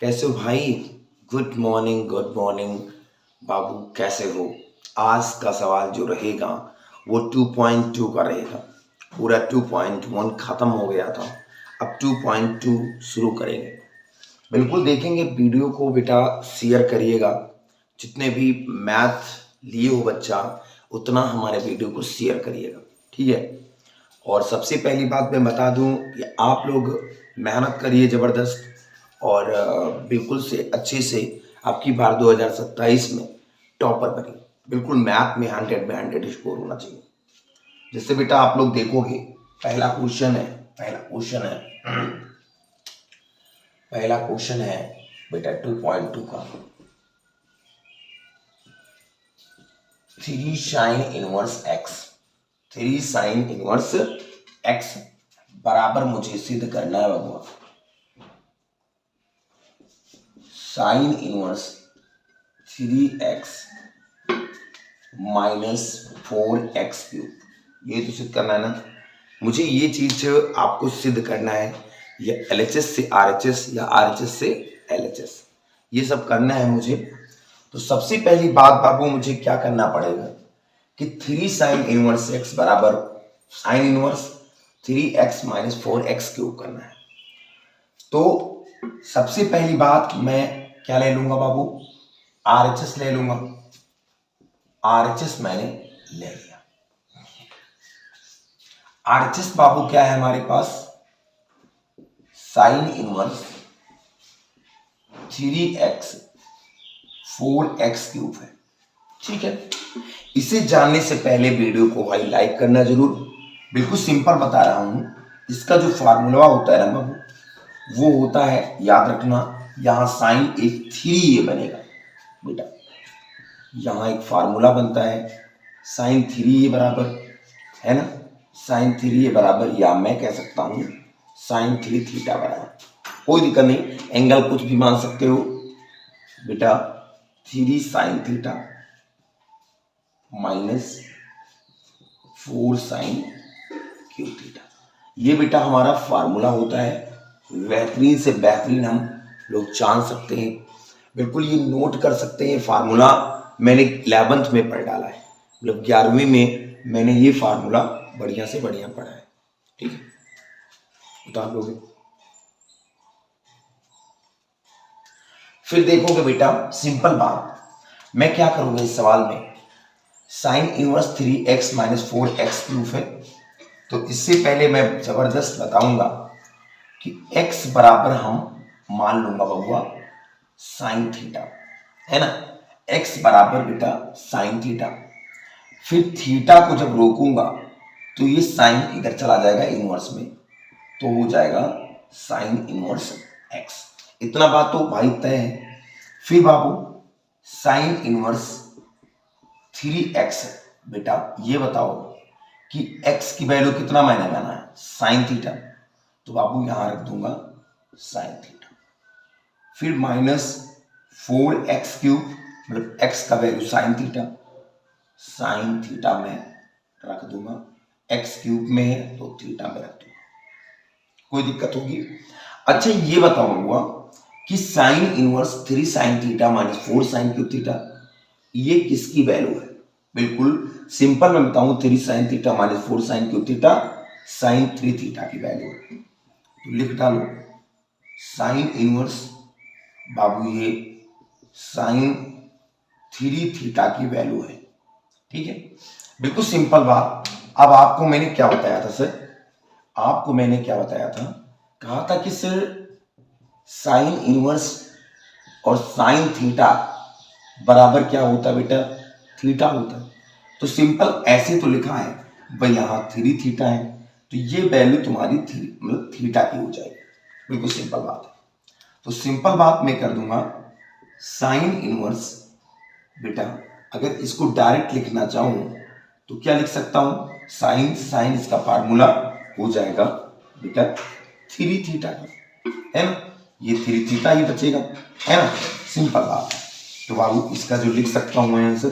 कैसे हो भाई? Good morning, good morning. बाबू कैसे हो? आज का सवाल जो रहेगा वो 2.2 का रहेगा। पूरा 2.1 खत्म हो गया था, अब 2.2 शुरू करेंगे। बिल्कुल देखेंगे, वीडियो को बेटा शेयर करिएगा। जितने भी मैथ लिए हो बच्चा, उतना हमारे वीडियो को शेयर करिएगा, ठीक है। और सबसे पहली बात मैं बता दूं कि आप लोग मेहनत करिए ज़बरदस्त, और बिल्कुल से अच्छे से आपकी बार 2027 में टॉपर बनिए। बिल्कुल मैथ में 100 में 100 स्कोर होना चाहिए। जिससे बेटा आप लोग देखोगे, पहला क्वेश्चन है पहला क्वेश्चन है पहला क्वेश्चन है बेटा 2.2 का। 3 sin 1x बराबर मुझे सिद्ध करना है बाबू। sin 1 3x -4x³ ये तो सिद्ध करना है ना। मुझे ये चीज आपको सिद्ध करना है। ये LHS से RHS या RHS से LHS, ये सब करना है मुझे। तो सबसे पहली बात बाबू मुझे क्या करना पड़ेगा कि 3 sin 1x बराबर sin 1 3x -4x³ करना है। तो सबसे पहली बात मैं क्या ले लूंगा बाबू? RHS ले लूंगा। RHS मैंने ले लिया। RHS बाबू क्या है हमारे पास? sin 1 3x 4x³ है, ठीक है। इसे जानने से पहले वीडियो को भाई लाइक करना जरूर। बिल्कुल सिंपल बता रहा हूं। इसका जो फार्मूला होता है ना बाबू, वो होता है, याद रखना, यहाँ साइन एक 3 ये बनेगा बेटा। यहाँ एक फार्मूला बनता है sin 3 बराबर, है ना, sin 3 बराबर, या मैं कह सकता हूँ sin 3 थीटा बराबर। कोई दिक्कत नहीं, एंगल कुछ भी मान सकते हो बेटा। 3 sin theta -4 sin cube theta, ये बेटा हमारा फार्मूला होता है। बेहतरीन से बेहतरीन हम लोग जान सकते हैं। बिल्कुल ये नोट कर सकते हैं। फार्मूला मैंने 11th में पढ़ डाला है, मतलब 11वीं में मैंने ये फार्मूला बढ़िया से बढ़िया पढ़ा है, ठीक है। बता लोगे, फिर देखोगे बेटा सिंपल बात। मैं क्या करूंगा इस सवाल में, sin 1 3x -4x³ है। तो इससे पहले मैं जबरदस्त बताऊंगा कि x बराबर हम मान लूंगा बबुआ साइन थीटा, है ना। x बराबर बेटा साइन थीटा। फिर थीटा को जब रोकूंगा तो ये साइन इधर चला जाएगा इनवर्स में, तो हो जाएगा साइन इनवर्स x। इतना बात तो भाई तय है। फिर बाबू साइन इनवर्स 3x बेटा, ये बताओ कि x की वैल्यू कितना मैंने माना है, साइन थीटा। तो बाबू यहां रख दूंगा साइन थीटा। फिर -4x³, मतलब x का value sine theta. Sine theta में रख दूंगा, x³ में है तो थीटा में रख दूंगा। कोई दिक्कत होगी? अच्छा ये बताओ बबुआ कि sine inverse 3 sin theta -4 sin cube theta, ये किसकी वैल्यू है? बिल्कुल सिंपल मैं बताऊं, 3 sin theta -4 sin cube theta sine 3 theta की वैल्यू है। तो लिख डालो साइन इनवर्स बाबू, ये साइन 3 थीटा की वैल्यू है, ठीक है। बिल्कुल सिंपल बात। अब आपको मैंने क्या बताया था सर? आपको मैंने क्या बताया था? कहा था कि सर साइन इनवर्स और साइन थीटा बराबर क्या होता है बेटा? थीटा होता है। तो सिंपल ऐसे तो लिखा है भाई, यहाँ 3 थीटा है तो ये वैल्यू तुम्हारी मतलब थीटा की हो जाएगी। बिल्कुल सिंपल बात है। तो सिंपल बात मैं कर दूंगा साइन इनवर्स बेटा, अगर इसको डायरेक्ट लिखना चाहूं तो क्या लिख सकता हूं? साइन साइन इसका फार्मूला हो जाएगा बेटा 3 थीटा का, है ना। ये 3 थीटा ही बचेगा, है ना। सिंपल बात है। तो बाबू इसका जो लिख सकता हूं मैं आंसर,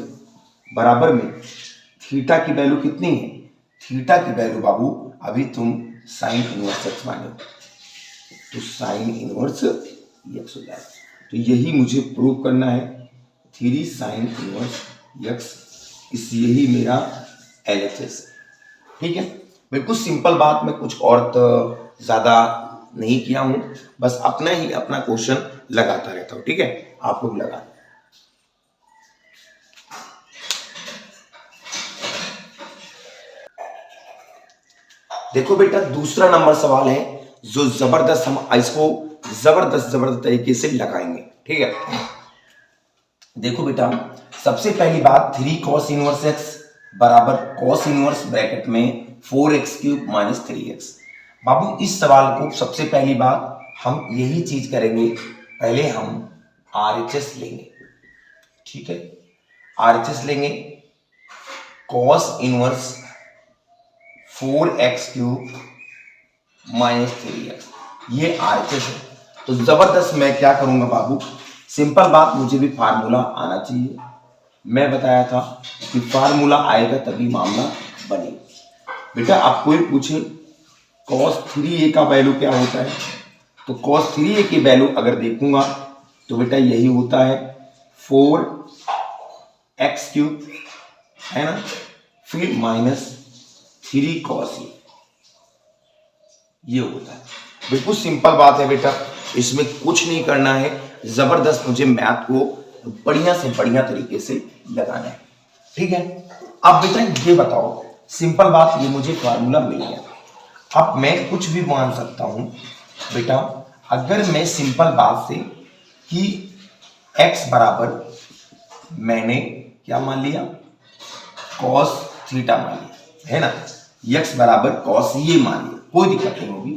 बराबर में थीटा की वैल्यू कितनी है? थीटा की वैल्यू बाबू अभी तुम साइन इनवर्स x माने, तो साइन इनवर्स यक्स हो जाएगा। तो यही मुझे प्रूव करना है, 3 साइन इनवर्स यक्स, इस यही मेरा LHS। ठीक है, बिल्कुल सिंपल बात, मैं कुछ और तो ज़्यादा नहीं किया हूँ, बस अपना ही अपना क्वेश्चन लगाता रहता हूँ। ठीक है, आप लोग लगा। देखो बेटा, दूसरा नंबर सवाल है जो जबरदस्त, हम इसको जबरदस्त तरीके से लगाएंगे। ठीक है, देखो बेटा, सबसे पहली बात, 3 cos इनवर्स एक्स बराबर cos इनवर्स ब्रैकेट में 4x³ माइनस 3x। बाबू, इस सवाल को सबसे पहली बात हम यही चीज करेंगे, पहले हम RHS लेंगे। ठीक है, RHS लेंगे, cos inverse 4x³ minus 3x, ये RHS है। तो जबरदस्त, मैं क्या करूंगा बाबू, सिंपल बात, मुझे भी फार्मूला आना चाहिए। मैं बताया था कि फार्मूला आएगा तभी मामला बनेगा। बेटा, आप कोई पूछे cos 3a का वैल्यू क्या होता है, तो cos 3a की वैल्यू अगर देखूंगा तो बेटा यही होता है 4x³ है ना, फिर माइनस 3 cos a, ये होता है। बिल्कुल सिंपल बात है बेटा, इसमें कुछ नहीं करना है, जबरदस्त मुझे मैथ को बढ़िया से बढ़िया तरीके से लगाना है। ठीक है, अब बेटा ये बताओ, सिंपल बात, ये मुझे फार्मूला मिल गया, अब मैं कुछ भी मान सकता हूं बेटा। अगर मैं सिंपल बात से कि x बराबर, मैंने क्या मान लिया, cos थीटा मान लिया है ना, x बराबर cos ये मान लिया, कोई दिक्कत नहीं होगी।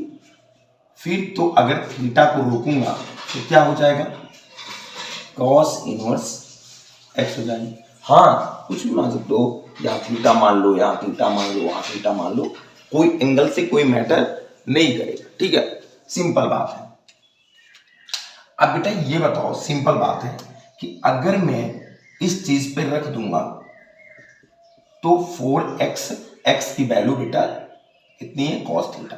फिर तो अगर थीटा को रोकूंगा तो क्या हो जाएगा, cos इनवर्स x हो जाएगी। हाँ, कुछ भी मान सकते हो, यहाँ थीटा मान लो, यहाँ थीटा मान लो, यहाँ थीटा मान लो, कोई एंगल से कोई मैटर नहीं करेगा। ठीक है, सिंपल बात है। अब बेटा ये बताओ, सिंपल बात है कि अगर मैं इस चीज पे रख दूंगा तो 4x, x की वैल्यू बेटा कितनी है, cos थीटा,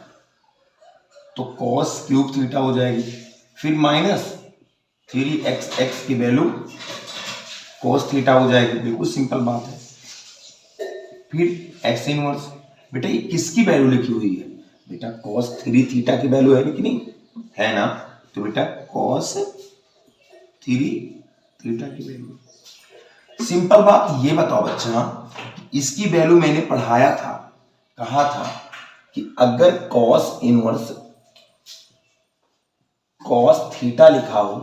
तो cos³ थीटा हो जाएगी, फिर माइनस 3x की वैल्यू cos थीटा हो जाएगी। बिल्कुल सिंपल बात है। फिर x इनवर्स, बेटा ये किसकी वैल्यू लिखी हुई है, बेटा cos 3 थीटा की वैल्यू है कि नहीं, है ना, तो बेटा cos 3 थीटा की वैल्यू। सिंपल बात, ये बताओ बच्चा, इसकी वैल्यू मैंने पढ़ाया था, कहा था कि अगर cos इनवर्स cos थीटा लिखा हो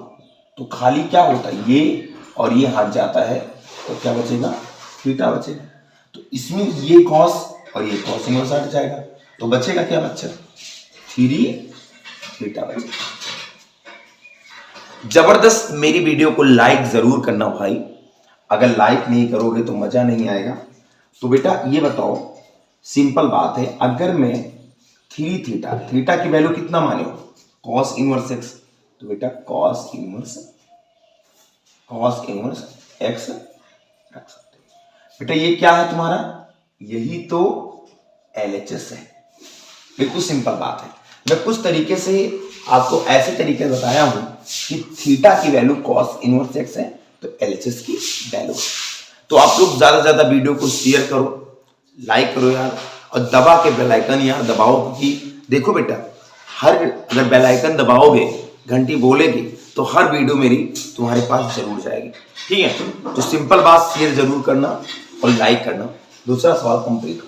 तो खाली क्या होता है, ये और ये हट जाता है, तो क्या बचेगा, थीटा बचेगा। तो इसमें ये cos और ये cos इनवर्स हट जाएगा, तो बचेगा क्या बच्चा, 3 थीटा बचेगा। जबरदस्त, मेरी वीडियो को लाइक जरूर करना भाई, अगर लाइक नहीं करोगे तो मजा नहीं आएगा। तो बेटा ये बताओ, सिंपल बात है, अगर मैं 3 थीटा, थीटा की वैल्यू कितना माने हो, cos इनवर्स x, तो बेटा cos इनवर्स x रख सकते हो। बेटा ये क्या है तुम्हारा, यही तो LHS है। बिल्कुल सिंपल बात है, मैं कुछ तरीके से आपको ऐसे तरीके बताया हूं कि थीटा की वैल्यू cos इनवर्स x है तो LHS की वैल्यू है। तो आप लोग ज्यादा से ज्यादा वीडियो को शेयर करो, लाइक करो यार, और दबा के बेल आइकन यार दबाओ, क्योंकि देखो बेटा, हर अगर बेल आइकन दबाओगे, घंटी बोलेगी, तो हर वीडियो मेरी तुम्हारे पास जरूर जाएगी। ठीक है, तो सिंपल बात, शेयर जरूर करना और लाइक करना। दूसरा सवाल कंप्लीट हो।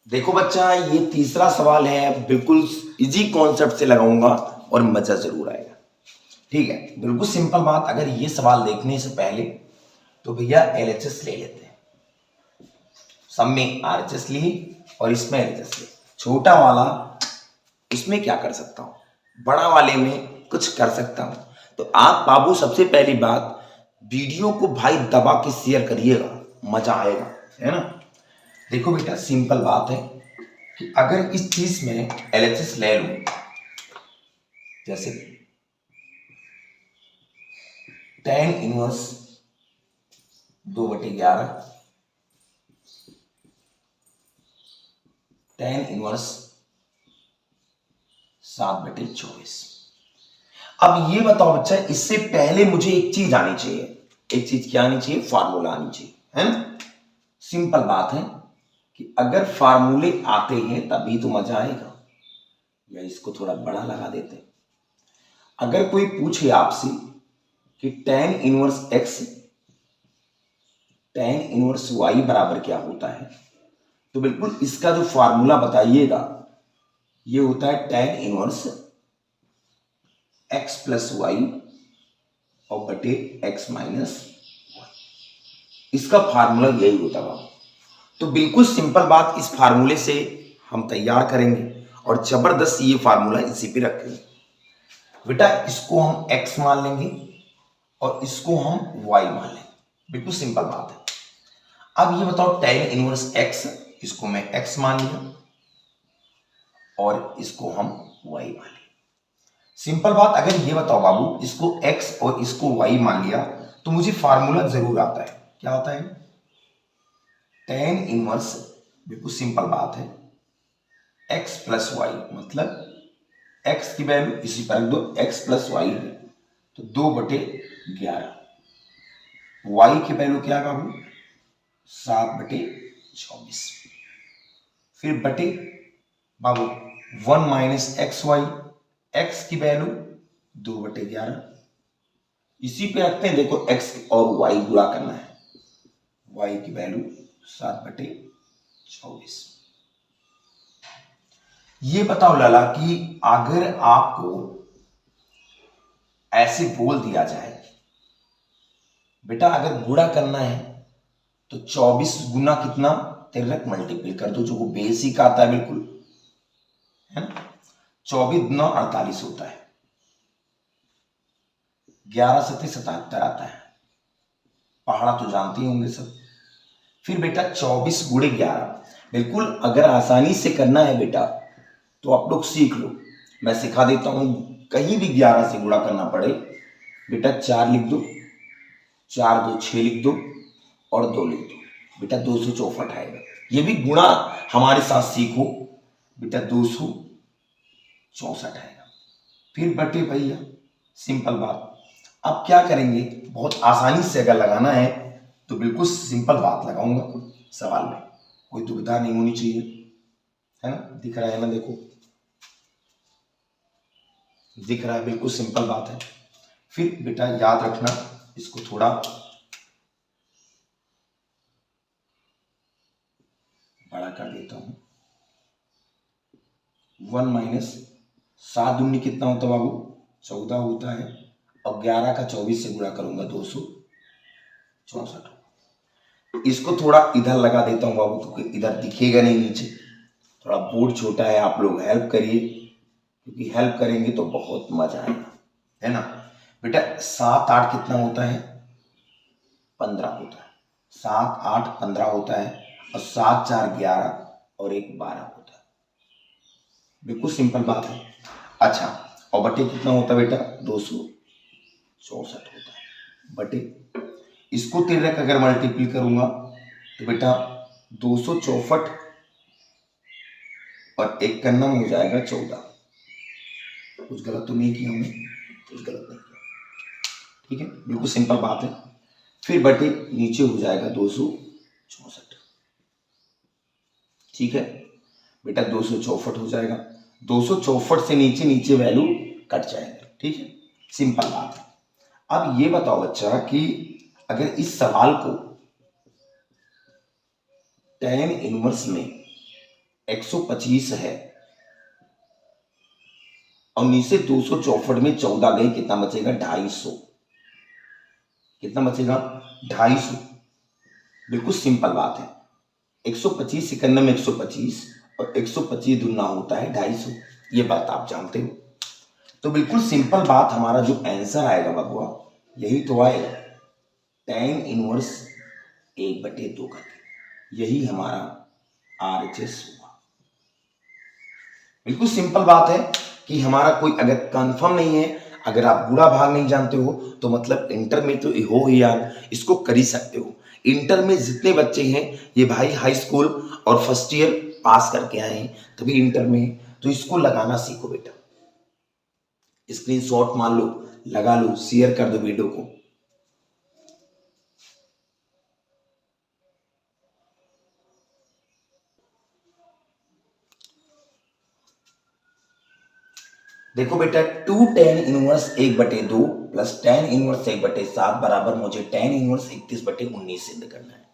देखो बच्चा, ये तीसरा सवाल है, बिल्कुल इजी कॉन्सेप्ट से लगाऊंगा और मजा जरूर आएगा। ठीक है, बिल्कुल सिंपल बात, अगर ये सवाल देखने से पहले तो भैया LHS ले लेते हैं। सब में RHS ली और इसमें LHS ले, छोटा वाला इसमें क्या कर सकता हूं, बड़ा वाले में कुछ कर सकता हूं। तो आप बाबू, सबसे पहली बात, वीडियो को भाई दबा के शेयर करिएगा, मजा आएगा, है ना। देखो बेटा, सिंपल बात है कि अगर इस चीज में LHS ले लूं, जैसे tan इनवर्स 2/11, tan इनवर्स 7/24। अब ये बताओ बच्चा, इससे पहले मुझे एक चीज आनी चाहिए। एक चीज क्या आनी चाहिए? फार्मूला आनी चाहिए, है ना। सिंपल बात है कि अगर फार्मूले आते हैं तभी तो मजा आएगा। या इसको थोड़ा बड़ा लगा देते हैं। अगर कोई पूछे आपसे कि tan inverse x tan inverse y बराबर क्या होता है, तो बिल्कुल इसका जो फार्मूला बताइएगा ये होता है tan inverse x plus y और बटे x माइनस वाई। इसका फार्मूला यही होता है। तो बिल्कुल सिंपल बात, इस फार्मूले से हम तैयार करेंगे और जबरदस्त ये फार्मूला इसी पे रखेंगे। बेटा इसको हम x मान लेंगे और इसको हम y मान लेंगे। बिल्कुल सिंपल बात है। अब ये बताओ tan इनवर्स x, इसको मैं x मान लिया और इसको हम y मान लिया। सिंपल बात, अगर ये बताओ बाबू इसको x और इसको y मान लिया तो मुझे फार्मूला जरूर आता है। क्या आता है? tan इनवर्स, बिल्कुल सिंपल बात है, x प्लस वाई, मतलब x की वैल्यू इसी पर रख दो, x प्लस वाई है तो 2/11। y की वैल्यू क्या बाबू? 7/24। फिर बटे बाबू 1 माइनस एक्स वाई, x की वैल्यू 2/11। इसी पे रखते हैं, देखो x और y गुणा करना है, y की वैल्यू 7/24। ये बताओ लाला कि अगर आपको ऐसे बोल दिया जाए बेटा अगर गुणा करना है तो 24 गुना कितना? 13 मल्टीपल कर दो, जो वो बेसिक आता है बिल्कुल, है ना। 24 गुना 48 होता है, 11 7 77 आता है। पहाड़ा तो जानते ही होंगे सब। फिर बेटा 24 गुणे 11, बिल्कुल अगर आसानी से करना है बेटा तो आप लोग सीख लो, मैं सिखा देता हूं। कहीं भी 11 से गुणा करना पड़े बेटा 4 लिख दो, 4 2 6 लिख दो और 2 लिख दो, बेटा 264 आएगा। ये भी गुणा हमारे साथ सीखो बेटा, 264 आएगा। फिर बटे भैया, सिंपल बात। अब क्या करेंगे, बहुत आसानी से अगर लगाना है तो बिल्कुल सिंपल बात लगाऊंगा सवाल में, कोई दुविधा नहीं होनी चाहिए, है ना। दिख रहा है ना, देखो दिख रहा है, बिल्कुल सिंपल बात है। फिर बेटा याद रखना, इसको थोड़ा बड़ा कर देता हूं। 1 माइनस 7 दूनी कितना होता है बाबू? 14 होता है। अब 11 का 24 से गुणा करूंगा 264। इसको थोड़ा इधर लगा देता हूं बाबू, क्योंकि इधर दिखेगा नहीं नीचे, थोड़ा बोर्ड छोटा है, आप लोग हेल्प करिए, क्योंकि हेल्प करेंगे तो बहुत मजा आएगा, है ना। बेटा 7 8 कितना होता है? 15 होता है। 7 8 15 होता है और 7 4 11 और 1 12 होता है। बिल्कुल सिंपल बात है। अच्छा, और बटे कितना होता है बेटा? 264 होता है बटे, इसको 13 अगर मल्टीप्लाई करूंगा तो बेटा 264 और 1 का नम हो जाएगा 14। कुछ गलत तो नहीं किया हमने? कुछ गलत नहीं किया, ठीक है, बिल्कुल सिंपल बात है। फिर बटे नीचे हो जाएगा 264, ठीक है बेटा, 264 हो जाएगा। 264 से नीचे नीचे वैल्यू कट जाएंगे, ठीक है, सिंपल बात है। अब ये बताओ बच्चा कि अगर इस सवाल को tan इनवर्स में 125 है और नीचे 264 में 14 गई, कितना बचेगा? 250। कितना बचेगा? 250। बिल्कुल सिंपल बात है, 125 51 में 125 और 125 दुना होता है 250, ये बात आप जानते हो। तो बिल्कुल सिंपल बात, हमारा जो आंसर आएगा बबुआ यही तो आएगा, tan इनवर्स 1/2 करके, यही हमारा RHS होगा। बिल्कुल सिंपल बात है कि हमारा कोई अगर कंफर्म नहीं है, अगर आप बुरा भाग नहीं जानते हो तो मतलब इंटर में तो हो ही यार, इसको कर ही सकते हो। इंटर में जितने बच्चे हैं ये भाई हाई स्कूल और फर्स्ट ईयर पास करके आए हैं तभी इंटर में, तो इसको लगाना सीखो बेटा, स्क्रीनशॉट मान लो, लगा लो, शेयर कर दो वीडियो को। देखो बेटा, 2 tan inverse 1/2 plus tan inverse 1/7 बराबर मुझे tan इनवर्स 31/19 सिद्ध करना है।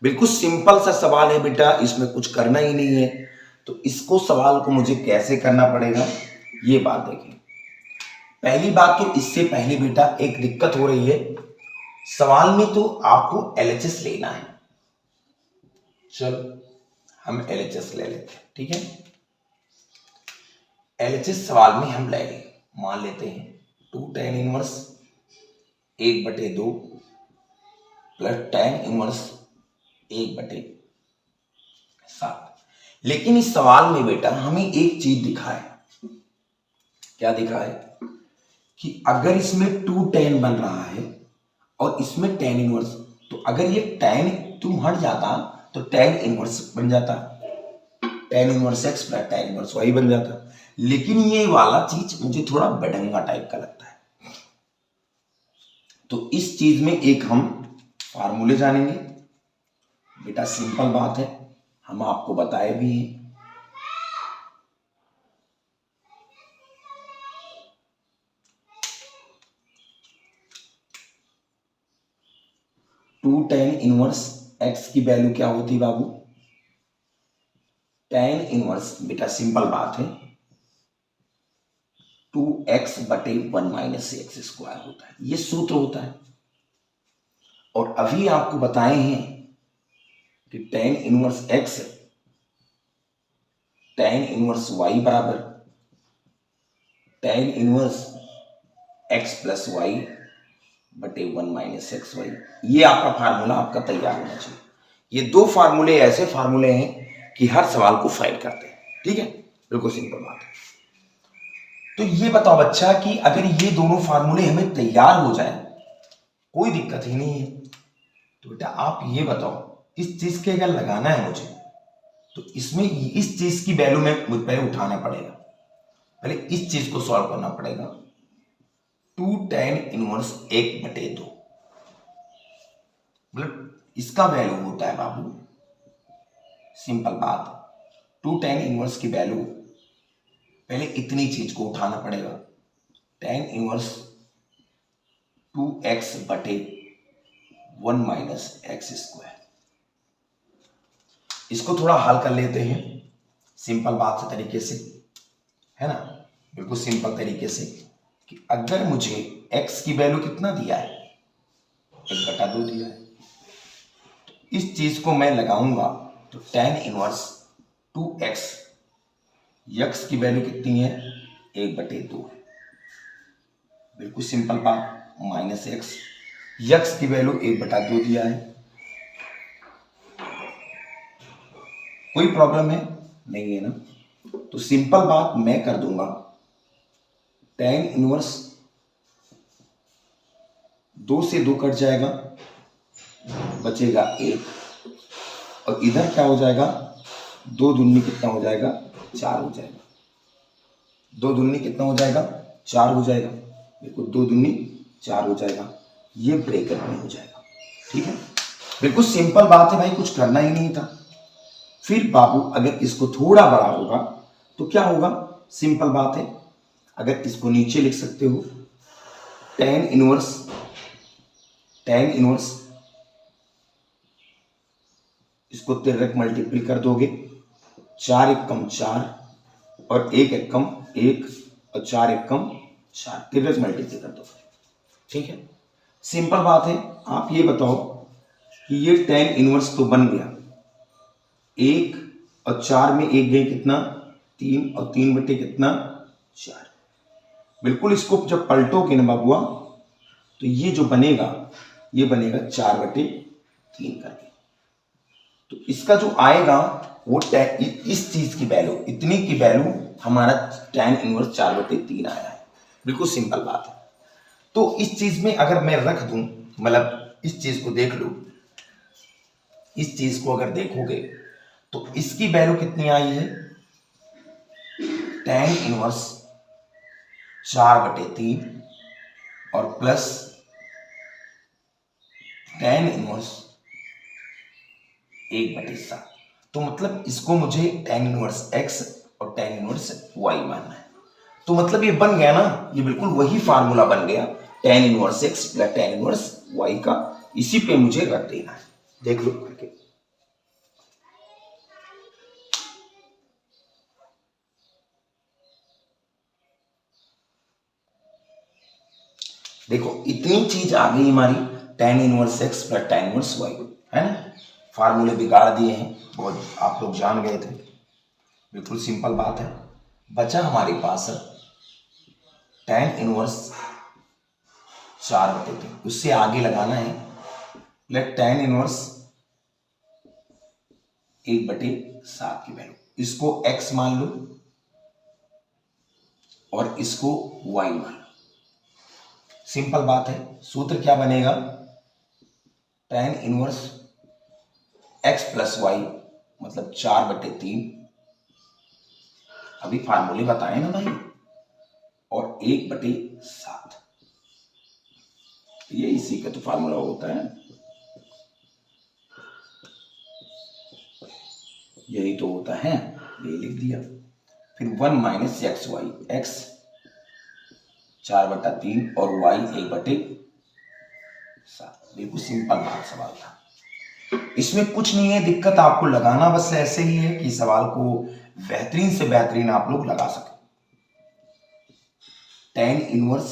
बिल्कुल सिंपल सा सवाल है बेटा, इसमें कुछ करना ही नहीं है। तो इसको सवाल को मुझे कैसे करना पड़ेगा, ये बात देखिए। पहली बात तो इससे पहले बेटा एक दिक्कत हो रही है सवाल में, तो आपको LHS लेना है। चलो हम LHS ले लेते हैं, ठीक है। LHS सवाल में हम ले लें, मान लेते हैं 2 tan inverse 1/2 plus tan inverse 1/7। लेकिन इस सवाल में बेटा हमें एक चीज दिखा है। क्या दिखा है कि अगर इसमें 2 tan बन रहा है और इसमें tan इनवर्स, तो अगर ये tan 2 हट जाता तो tan इनवर्स बन जाता, tan inverse x plus tan inverse y बन जाता। लेकिन ये वाला चीज मुझे थोड़ा बेढंगा टाइप का लगता है। तो इस चीज में एक हम फार्मूले जानेंगे बेटा, सिंपल बात है, हम आपको बताए भी हैं। टू tan इनवर्स x की वैल्यू क्या होती बाबू, tan इनवर्स बेटा सिंपल बात है 2x/1 माइनस एक्स स्क्वायर होता है, ये सूत्र होता है। और अभी आपको बताए हैं कि tan inverse x tan inverse y बराबर tan inverse x plus y बटे 1 माइनस एक्स वाई। ये आपका फार्मूला आपका तैयार होना चाहिए। ये दो फार्मूले ऐसे फार्मूले हैं कि हर सवाल को फाइट करते हैं, ठीक है, बिल्कुल सिंपल बात है। तो ये बताओ बच्चा कि अगर ये दोनों फार्मूले हमें तैयार हो जाए, कोई दिक्कत ही नहीं है, तो बेटा आप ये बताओ इस चीज के अगर लगाना है मुझे, तो इसमें इस चीज की वैल्यू में मुझे पहले उठाना पड़ेगा, पहले इस चीज को सॉल्व करना पड़ेगा। 2 tan इनवर्स 1/2 मतलब इसका वैल्यू होता है बाबू, सिंपल बात, 2 tan इनवर्स की वैल्यू पहले इतनी चीज को उठाना पड़ेगा, tan inverse 2x/1 minus x square. इसको थोड़ा हल कर लेते हैं सिंपल बात से तरीके से, है ना, बिल्कुल सिंपल तरीके से कि अगर मुझे x की वैल्यू कितना दिया है, 1/2 दिया है, तो इस चीज को मैं लगाऊंगा तो tan इनवर्स 2x, x की वैल्यू कितनी है 1/2 है, बिल्कुल सिंपल बात, माइनस एक्स, x की वैल्यू 1/2 दिया है। कोई प्रॉब्लम है नहीं है ना, तो सिंपल बात मैं कर दूंगा, tan इनवर्स 2 से 2 कट जाएगा, बचेगा 1, और इधर क्या हो जाएगा, 2 दूनी कितना हो जाएगा 4 हो जाएगा, 2 दूनी कितना हो जाएगा 4 हो जाएगा, बिल्कुल 2 दूनी 4 हो जाएगा, ये ब्रैकेट में हो जाएगा, ठीक है, बिल्कुल सिंपल बात है भाई, कुछ करना ही नहीं था। फिर बाबू अगर इसको थोड़ा बड़ा होगा तो क्या होगा, सिंपल बात है, अगर इसको नीचे लिख सकते हो, tan इनवर्स इसको तिरक मल्टीपल कर दोगे, 4 एकम 4 और 1 एकम 1 और 4 एकम 4, तिरक मल्टीपल कर दोगे, ठीक है, सिंपल बात है। आप ये बताओ कि ये tan इनवर्स तो बन गया, 1 और 4 में 1 गए कितना 3, और 3 बटे कितना 4, बिल्कुल इसको जब पलटोगे ना बाबुआ, तो ये जो बनेगा ये बनेगा 4/3 करके, तो इसका जो आएगा वो इस चीज की वैल्यू, इतनी की वैल्यू हमारा tan इनवर्स 4/3 आया है, बिल्कुल सिंपल बात है। तो इस चीज में अगर मैं रख दूं, मतलब इस चीज को देख लो, इस चीज को अगर देखोगे तो इसकी वैल्यू कितनी आई है, tan इनवर्स 4/3 और प्लस tan इनवर्स 1/7। तो मतलब इसको मुझे tan इनवर्स x और tan इनवर्स y मानना है। तो मतलब ये बन गया ना, ये बिल्कुल वही फार्मूला बन गया tan inverse x plus tan inverse y का। इसी पे मुझे रख देना है, देख लो करके। देखो इतनी चीज आ गई हमारी, tan inverse x plus tan inverse y, है ना। फार्मूले बिगाड़ दिए हैं, बहुत आप लोग जान गए थे, बिल्कुल सिंपल बात है। बचा हमारे पास tan इनवर्स 4/3, उससे आगे लगाना है प्लस tan इनवर्स 1/7 की वैल्यू। इसको x मान लो और इसको y मान लो। सिंपल बात है, सूत्र क्या बनेगा, tan inverse x plus y मतलब 4/3, अभी फार्मूले बताए ना भाई, और 1/7, ये इसी का तो फार्मूला होता है, यही तो होता है, ये लिख दिया। फिर 1 माइनस एक्स वाई, एक्स 4/3 और y 1/7। बिल्कुल सिंपल बात सवाल था, इसमें कुछ नहीं है दिक्कत, आपको लगाना बस ऐसे ही है कि सवाल को बेहतरीन से बेहतरीन आप लोग लगा सके। tan इनवर्स,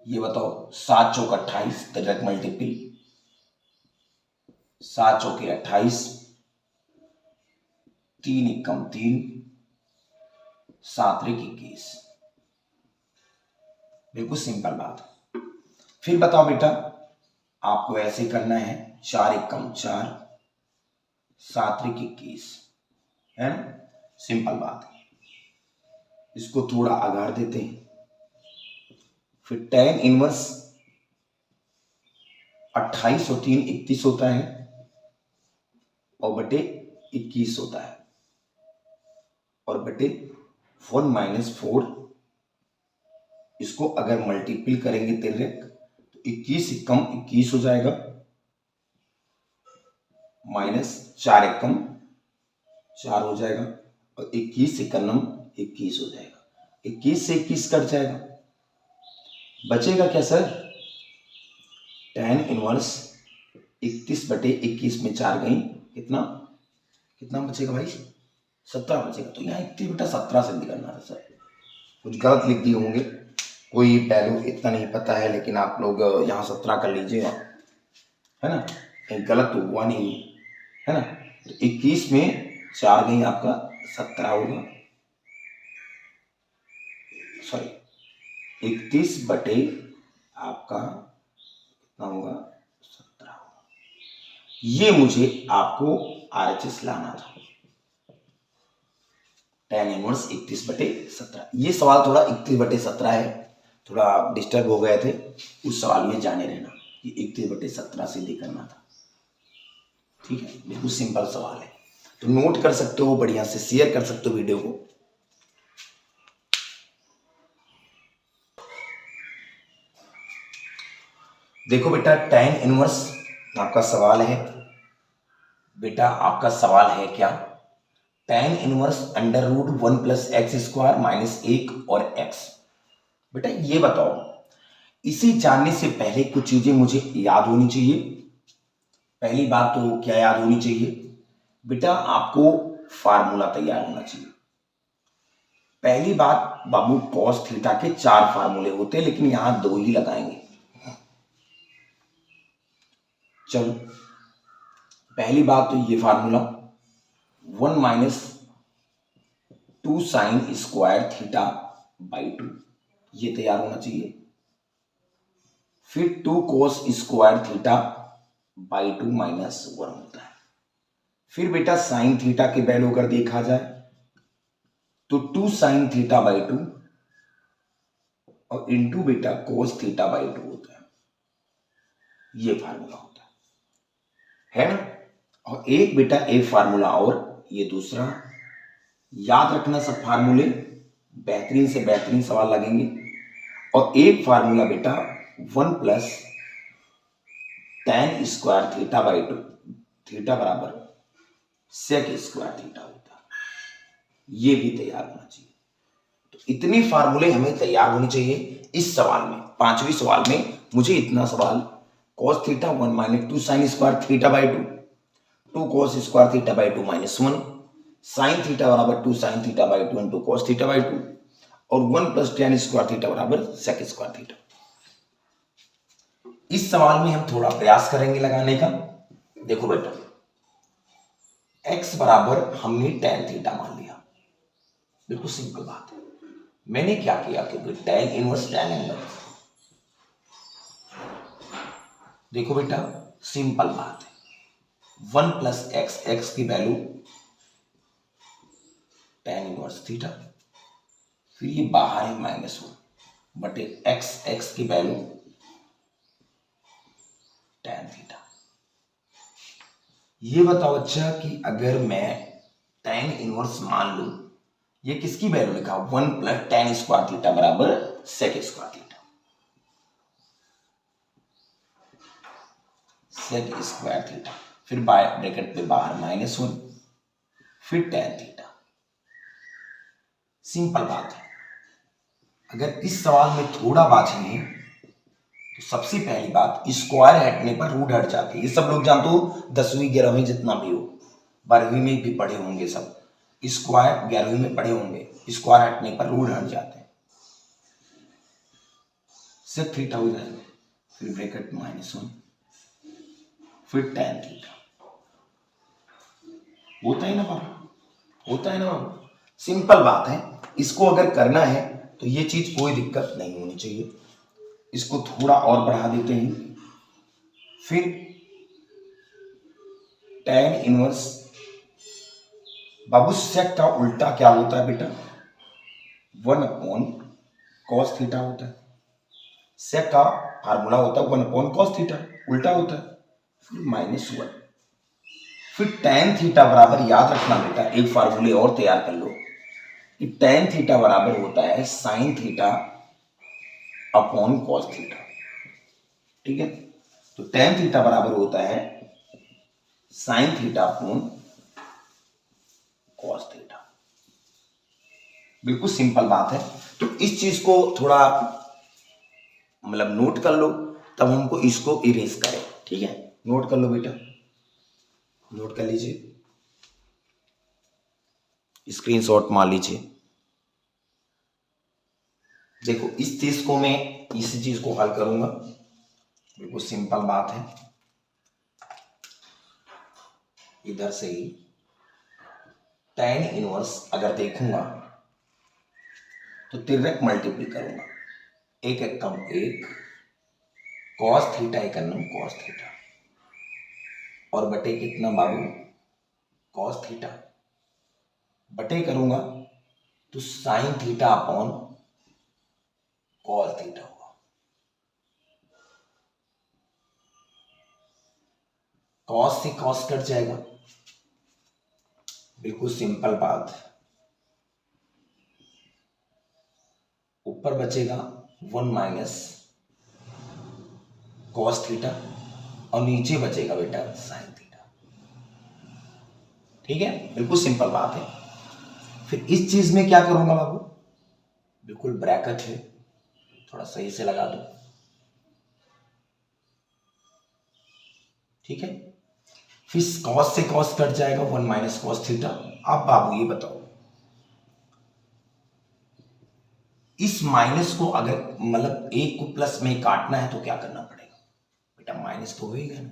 ये बताओ 7 चौक 28, डायरेक्ट मल्टीपल, 7 चौके 28, 3 एकम 3, 7 त्रिक 21, बिल्कुल सिंपल बात है। फिर बताओ बेटा, आपको ऐसे करना है, 4 एकम 4, 7 त्रिक 21, है ना, सिंपल बात है। इसको थोड़ा आगाड़ देते हैं, फिर tan इनवर्स 28 और 3 31 होता है और बटे 21 होता है, और बटे 1 माइनस 4, इसको अगर मल्टीपल करेंगे तिर्यक तो 21 एकम 21 हो जाएगा, माइनस 4 एकम 4 हो जाएगा, और 21 एकम 21 हो जाएगा। 21 से 21 कट जाएगा, बचेगा क्या सर, tan इनवर्स 31/21 में 4 गई, कितना कितना बचेगा भाई, 17 बचेगा। तो यहाँ 31/17 से निकलना था सर, कुछ गलत लिख दिए होंगे, कोई वैल्यू इतना नहीं पता है, लेकिन आप लोग यहाँ 17 कर लीजिएगा, है ना, कहीं गलत तो हुआ नहीं, है ना। तो 21 में 4 गई आपका 17 होगा, सॉरी 31 बटे आपका कितना होगा, 17 होगा। ये मुझे आपको RHS लाना था, tan इनवर्स 31/17। ये सवाल थोड़ा 31/17 है, थोड़ा डिस्टर्ब हो गए थे, उस सवाल में जाने रहना कि 31/17 से करना था, ठीक है, बिल्कुल सिंपल सवाल है, तो नोट कर सकते हो, बढ़िया से शेयर कर सकते हो वीडियो को। देखो बेटा, tan इनवर्स आपका सवाल है, बेटा आपका सवाल है क्या, tan इनवर्स √1 + x² - 1 और x। बेटा ये बताओ, इसे जानने से पहले कुछ चीजें मुझे याद होनी चाहिए। पहली बात तो क्या याद होनी चाहिए बेटा, आपको फार्मूला तैयार होना चाहिए। पहली बात बाबू, cos थीटा के 4 फार्मूले होते हैं, लेकिन यहां 2 ही लगाएंगे। चलो, पहली बात तो ये formula 1 minus 2 sine square theta by 2, ये तैयार होना चाहिए। फिर 2 कोस स्क्वायर थीटा बाई 2 -1 होता है। फिर बेटा साइन थीटा की वैल्यू अगर देखा जाए तो 2 साइन थीटा बाई 2 और इंटू बेटा कोस थीटा बाई 2 होता है, ये फार्मूला होता है ना। और एक बेटा एक फार्मूला और, ये दूसरा, याद रखना सब फार्मूले, बेहतरीन से बेहतरीन सवाल लगेंगे। और एक फार्मूला बेटा 1 plus tan square theta by 2, theta बराबर सेक स्क्वायर थीटा होता है। ये भी तैयार होना चाहिए। तो इतनी फार्मूले हमें तैयार होनी चाहिए इस सवाल में। पांचवी सवाल में मुझे इतना सवाल cos theta 1 minus 2 sine square theta by 2, 2 cos square theta by 2 minus 1, sine theta बराबर 2 sine theta by 2 into cos theta by 2, और 1 प्लस tan स्क्वायर थीटा बराबर सेक स्क्वायर थीटा। इस सवाल में हम थोड़ा प्रयास करेंगे लगाने का। देखो बेटा, x बराबर हमने tan थीटा मान लिया, बिल्कुल सिंपल बात है। मैंने क्या किया, क्योंकि tan इनवर्स tan एंगल, देखो बेटा सिंपल बात है, 1 प्लस एक्स, एक्स की वैल्यू tan इनवर्स थीटा, फिर ये बाहर है -1 बटे एक्स, एक्स की वैल्यू tan थीटा। ये बताओ अच्छा कि अगर मैं tan इनवर्स मान लूं, ये किसकी वैल्यू लिखा, 1 प्लस tan स्क्वायर थीटा बराबर sec square theta, sec square theta, फिर ब्रैकेट पे बाहर -1, फिर tan थीटा। सिंपल बात है। अगर इस सवाल में थोड़ा बाझें तो सबसे पहली बात, स्क्वायर हटने पर रूट हट जाती है। ये सब लोग जानते हो, 10वीं 11वीं जितना भी हो, 12वीं में भी पढ़े होंगे सब, स्क्वायर 11वीं में पढ़े होंगे, स्क्वायर हटने पर रूट हट जाते हैं, सिर्फ थीटा हो जाएगा, फिर ब्रैकेट -1, फिर tan थीटा। होता है ना बाबू, होता है ना बाबू, सिंपल बात है। इसको अगर करना है तो ये चीज कोई दिक्कत नहीं होनी चाहिए। इसको थोड़ा और बढ़ा देते हैं, फिर tan इनवर्स, बाबू सेक का उल्टा क्या होता है बेटा, 1 अपॉन कॉस थीटा होता है। सेक का फार्मूला होता है 1 अपॉन कॉस थीटा, उल्टा होता है, फिर -1, फिर tan थीटा बराबर, याद रखना बेटा, एक फार्मूले और तैयार कर लो कि tan थीटा बराबर होता है sine theta upon cos theta. ठीक है, तो tan थीटा बराबर होता है sine theta upon cos theta. बिल्कुल सिंपल बात है। तो इस चीज को थोड़ा मतलब नोट कर लो, तब हमको इसको इरेज करें। ठीक है, नोट कर लो बेटा, नोट कर लीजिए, स्क्रीनशॉट मार लीजिए। देखो इस चीज को मैं इसी चीज को हल करूंगा, बिल्कुल सिंपल बात है। इधर से ही tan इनवर्स अगर देखूंगा तो तिरक मल्टीप्लाई करूंगा, एक एक कम एक, कॉस थीटा एक अन्नम कॉस थीटा, और बटे कितना बाबू, कॉस थीटा, बटे करूंगा तो sine theta upon cos theta होगा। कॉस से कॉस कट जाएगा, बिल्कुल सिंपल बात। ऊपर बचेगा 1 माइनस कॉस थीटा, और नीचे बचेगा बेटा साइन थीटा। ठीक है, बिल्कुल सिंपल बात है। फिर इस चीज में क्या करूंगा बाबू, बिल्कुल ब्रैकेट है, थोड़ा सही से लगा दो। ठीक है, फिर कॉस से कॉस कट जाएगा, 1 माइनस कॉस थीटा। अब बाबू ये बताओ, इस माइनस को अगर मतलब एक को प्लस में काटना है तो क्या करना पड़ेगा बेटा, माइनस तो होएगा ना।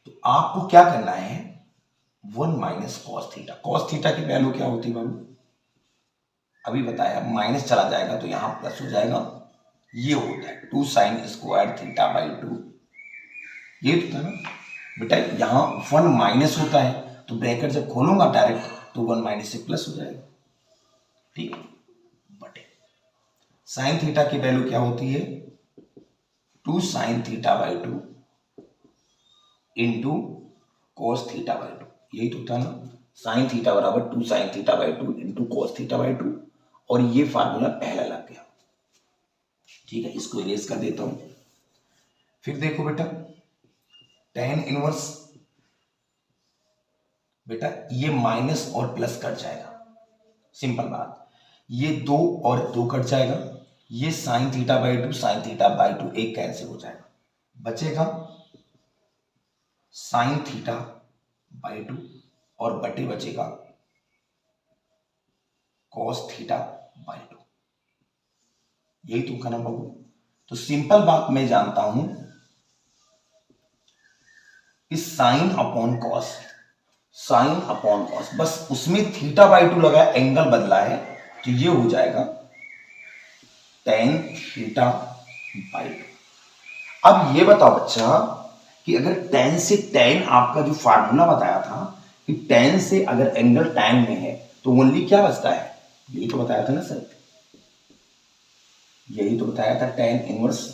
तो आपको क्या करना है, 1 minus cos theta, cos theta की वैल्यू क्या होती है बाबू, अभी बताया, माइनस चला जाएगा तो यहां प्लस हो जाएगा, ये होता है 2 साइन स्क्वायर थीटा बाई 2। ये तो था ना बेटा, यहां 1 माइनस होता है तो ब्रैकेट जब खोलूंगा डायरेक्ट तो 1 माइनस से प्लस हो जाएगा। ठीक है, बटे साइन थीटा की वैल्यू क्या होती है, 2 sine theta by 2 into cos theta by 2, यही तो था ना, साइन थीटा बराबर 2 sine theta by 2 into cos theta by 2, और ये फार्मूला पहला लग गया। ठीक है, इसको इरेज कर देता हूं। फिर देखो बेटा tan इनवर्स, बेटा ये माइनस और प्लस कट जाएगा, सिंपल बात। ये 2 और 2 कट जाएगा, ये sine theta by 2 sine theta by 2 एक कैंसिल हो जाएगा, बचेगा साइन थीटा बाई 2 और बटे बचेगा कॉस थीटा बाई 2। यही तुमका नंबर हो। तो सिंपल बात मैं जानता हूं कि sine upon cos, sine upon cos, बस उसमें थीटा बाई 2 लगा है, एंगल बदला है, तो ये हो जाएगा tan थीटा बाई 2। अब ये बताओ बच्चा कि अगर tan से tan, आपका जो फार्मूला बताया था कि tan से अगर एंगल tan में है तो ओनली क्या बचता है, यही तो बताया था ना सर, यही तो बताया था tan इनवर्स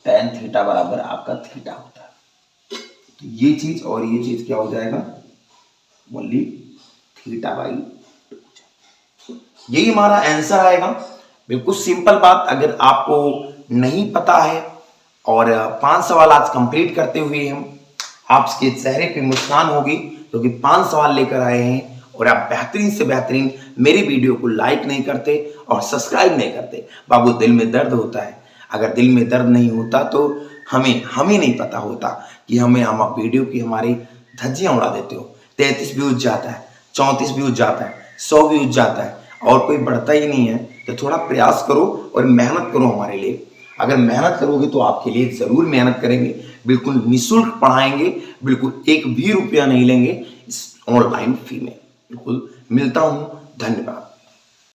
tan थीटा बराबर आपका थीटा होता है। तो ये चीज और ये चीज क्या हो जाएगा, ओनली थीटा बाई 2। यही हमारा आंसर आएगा। बिल्कुल सिंपल बात। अगर आपको नहीं पता है और 5 सवाल आज कंप्लीट करते हुए हम आपके चेहरे पे मुस्कान होगी, क्योंकि 5 सवाल लेकर आए हैं और आप बेहतरीन से बेहतरीन मेरी वीडियो को लाइक नहीं करते और सब्सक्राइब नहीं करते। बाबू दिल में दर्द होता है, अगर दिल में दर्द नहीं होता तो हमें नहीं पता होता कि हम वीडियो की हमारी धज्जियां उड़ा देते हो। 33 व्यूज जाता है, 34 व्यूज जाता है, 100 व्यूज जाता है और कोई बढ़ता ही नहीं है। तो थोड़ा प्रयास करो और मेहनत करो हमारे लिए। अगर मेहनत करोगे तो आपके लिए जरूर मेहनत करेंगे, बिल्कुल निःशुल्क पढ़ाएंगे, बिल्कुल एक भी रुपया नहीं लेंगे इस ऑनलाइन फी में। बिल्कुल मिलता हूं, धन्यवाद।